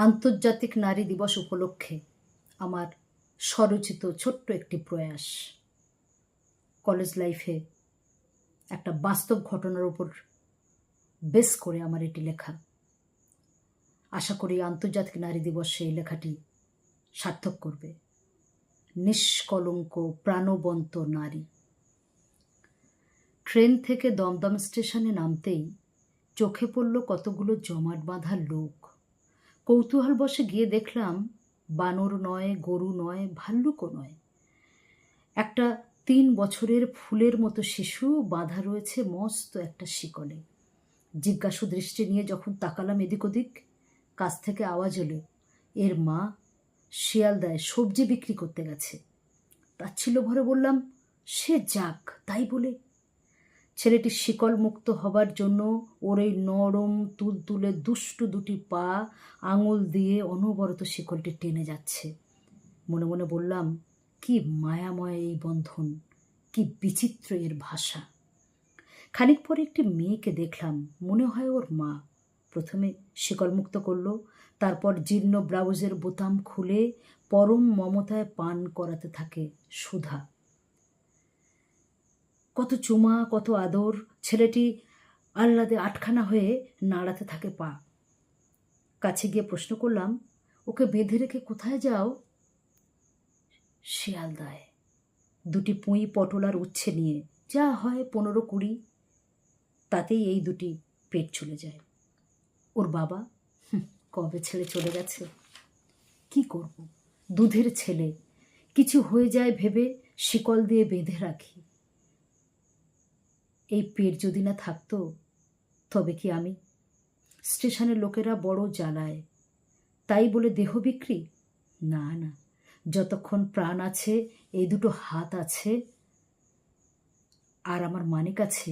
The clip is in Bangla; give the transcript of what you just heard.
আন্তর্জাতিক নারী দিবস উপলক্ষে আমার স্বরচিত ছোট্ট একটি প্রয়াস। কলেজ লাইফে একটা বাস্তব ঘটনার উপর বেস করে আমার এটি লেখা। আশা করি আন্তর্জাতিক নারী দিবসে এই লেখাটি সার্থক করবে। নিষ্কলঙ্ক প্রাণবন্ত নারী। ট্রেন থেকে দমদম স্টেশনে নামতেই চোখে পড়ল কতগুলো জমাট বাঁধা লোক। কৌতূহলবশে গিয়ে দেখলাম বানর নয়, গরু নয়, ভাল্লুকও নয়। একটা 3 বছরের ফুলের মতো শিশু বাঁধা রয়েছে মস্ত একটা শিকলে। জিজ্ঞাসু দৃষ্টি নিয়ে যখন তাকালাম এদিক ওদিক, কাছ থেকে আওয়াজ এলো, এর মা শিয়ালদায় সবজি বিক্রি করতে গেছে। তাচ্ছিল্য ভরে বললাম, সে যাক, তাই বলে? ছেলেটি শিকল মুক্ত হবার জন্য ওর এই নরম তুলতুলে দুষ্টু দুটি পা আঙুল দিয়ে অনবরত শিকলটি টেনে যাচ্ছে। মনে মনে বললাম, কি মায়াময় এই বন্ধন, কি বিচিত্র এর ভাষা। খানিক পরে একটি মেয়েকে দেখলাম, মনে হয় ওর মা। প্রথমে শিকল মুক্ত করলো, তারপর জীর্ণ ব্লাউজের বোতাম খুলে পরম মমতায় পান করাতে থাকে সুধা। কত চুমা, কত আদর। ছেলেটি আহ্লাদে আটখানা হয়ে নাড়াতে থাকে পা। কাছে গিয়ে প্রশ্ন করলাম, ওকে বেঁধে রেখে কোথায় যাও? শিয়ালদায়। 2টি পুঁই, পটল আর উচ্ছে নিয়ে। যা হয় 15-20, তাতেই এই 2টি পেট চলে যায়। ওর বাবা কবে ছেড়ে চলে গেছে। কি করব, দুধের ছেলে, কিছু হয়ে যায় ভেবে শিকল দিয়ে বেঁধে রাখি। এই পেট যদি না থাকতো তবে কি আমি? স্টেশনের লোকেরা বড় জ্বালায়, তাই বলে দেহ বিক্রি? না না, যতক্ষণ প্রাণ আছে, এই 2টো হাত আছে আর আমার মানিক আছে,